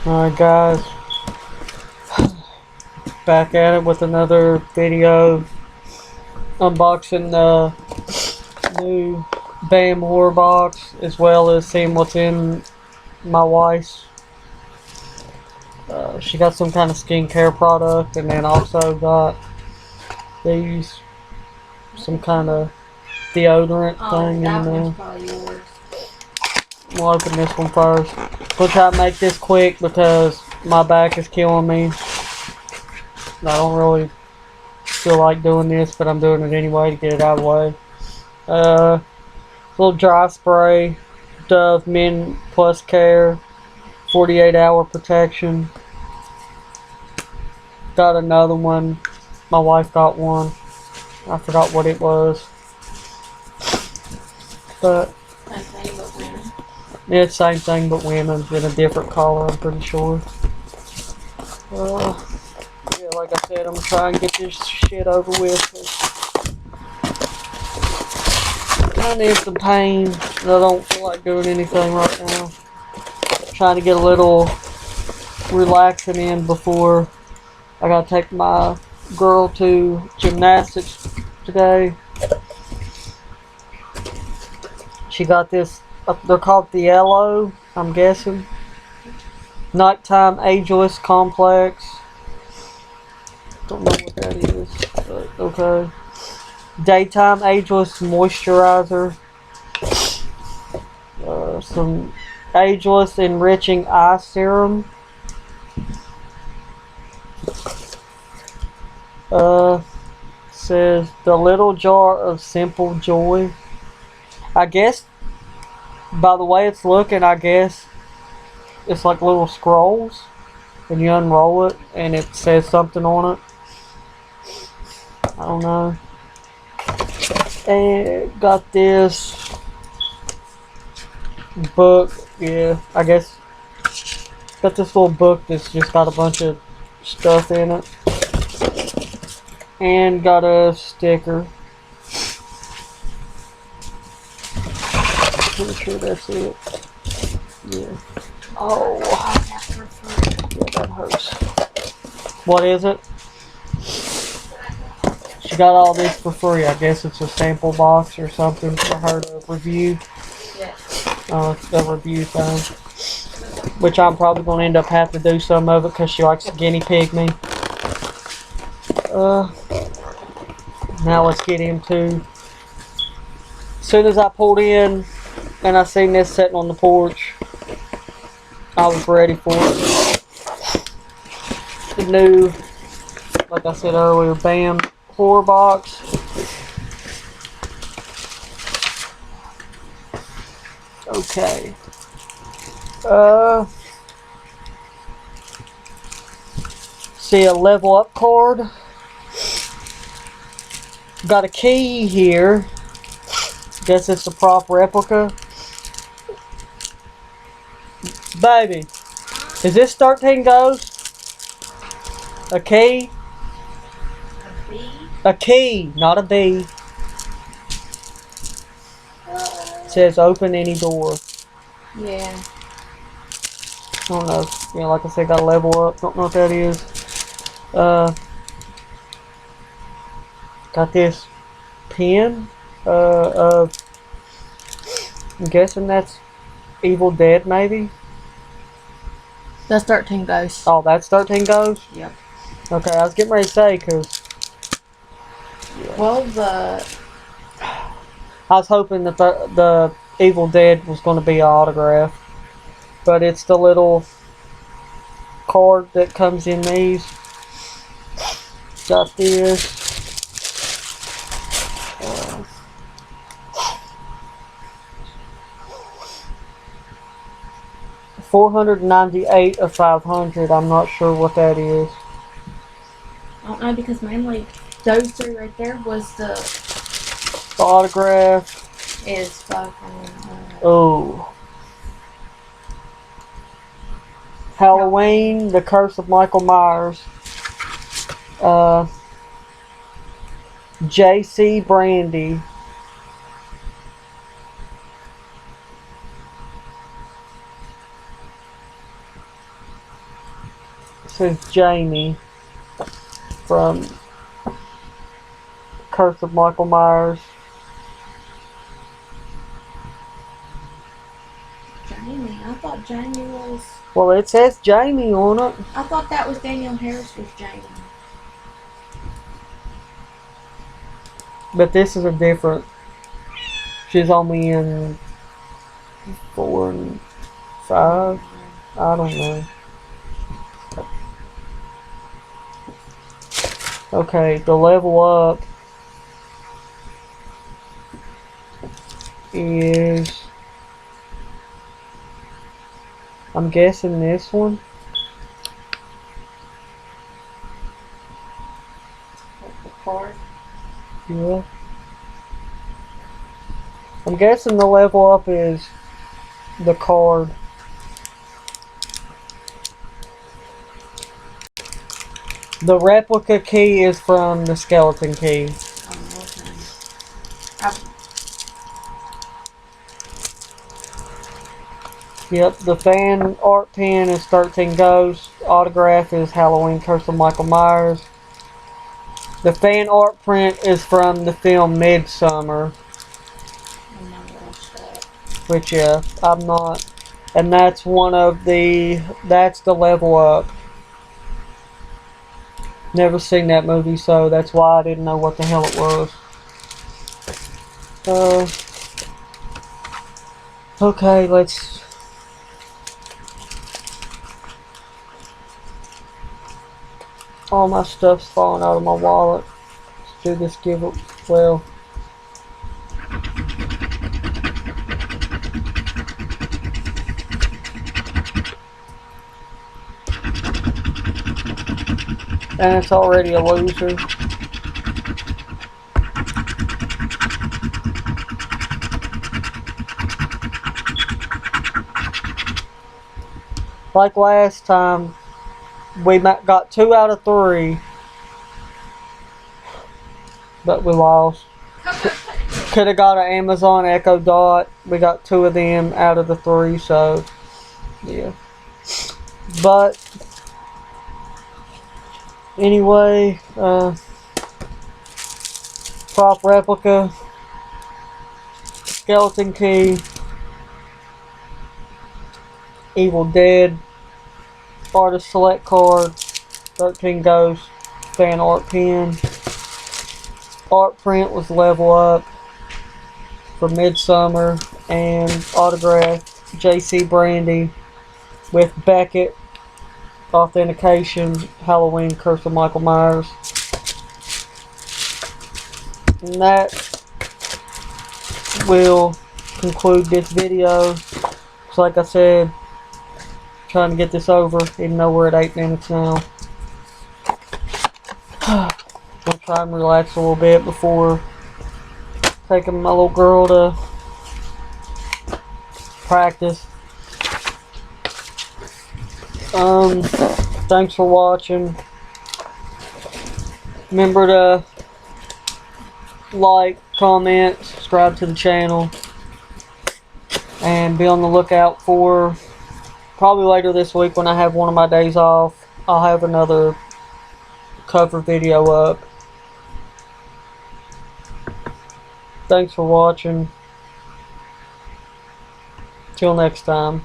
Alright guys, back at it with another video unboxing the new BAM horror box, as well as seeing what's in my wife's. She got some kind of skincare product, and then also got these, some kind of deodorant thing in there. Probably yours. We'll open this one first. We'll try to make this quick because my back is killing me. I don't really feel like doing this, but I'm doing it anyway to get it out of the way. Little dry spray, Dove Men Plus Care, 48-hour protection. Got another one. My wife got one. I forgot what it was. But yeah, it's the same thing but women's in a different color, I'm pretty sure. Yeah, like I said, I'm gonna try and get this shit over with. I'm in some pain, and I don't feel like doing anything right now. Trying to get a little relaxing in before I gotta take my girl to gymnastics today. She got this, they're called the Yellow, I'm guessing. Nighttime Ageless Complex. Don't know what that is, but okay. Daytime Ageless Moisturizer. Some Ageless Enriching Eye Serum. Says the Little Jar of Simple Joy. I guess, by the way it's looking, I guess it's like little scrolls, and you unroll it and it says something on it. I don't know. And got this book. Yeah, I guess got this little book that's just got a bunch of stuff in it, and got a sticker. Pretty sure that's it. Yeah. Oh, yeah, that hurts. What is it? She got all this for free. I guess it's a sample box or something for her to review. It's a review thing. Which I'm probably going to end up having to do some of it because she likes to guinea pig me. Now let's get into. As soon as I pulled in and I seen this sitting on the porch, I was ready for it. The new, like I said earlier, BAM horror box. Okay. See a level up card. Got a key here. Guess it's a prop replica. Baby, is this 13 Ghosts? A key? A bee? A key, not a bee. It says open any door. Yeah. I don't know. Yeah, like I said, got a level up. Don't know what that is. Got this pen. I'm guessing that's Evil Dead, maybe. That's 13 Ghosts. Oh, that's 13 Ghosts? Yep. Okay, I was getting ready to say, because... Yeah. Well, I was hoping that the Evil Dead was going to be an autograph. But it's the little card that comes in these. Got this. 498 of 500. I'm not sure what that is. I don't know, because mainly those three right there was the autograph. Is 500. Oh. Halloween, The Curse of Michael Myers. J.C. Brandy. is Jamie from Curse of Michael Myers. Jamie. I thought Jamie was. Well, it says Jamie on it. I thought that was Danielle Harris was Jamie. But this is a different. She's only in 4 and 5. I don't know. Okay, the level up is, I'm guessing this one. The card. Yeah. I'm guessing the level up is the card. The replica key is from the skeleton key. Oh, okay. Yep, the fan art pen is 13 Ghosts. Autograph is Halloween Curse of Michael Myers. The fan art print is from the film Midsummer. I never watched that. Which, yeah, I'm not. And that's that's the level up. Never seen that movie, so that's why I didn't know what the hell it was. Okay, let's... All my stuff's falling out of my wallet. Let's do this well. And it's already a loser. Like last time, we got 2 out of 3, but we lost. Could have got an Amazon Echo Dot. We got 2 of them out of the 3, so yeah. But anyway, prop replica, skeleton key, Evil Dead, artist select card, 13 Ghosts, fan art pen. Art print was level up for Midsummer, and autograph JC Brandy with Beckett authentication Halloween Curse of Michael Myers. And that will conclude this video. So like I said, trying to get this over, even though we're at 8 minutes now. I'll try and relax a little bit before taking my little girl to practice. Thanks for watching. Remember to like, comment, subscribe to the channel, and be on the lookout for probably later this week when I have one of my days off. I'll have another cover video up. Thanks for watching. Till next time.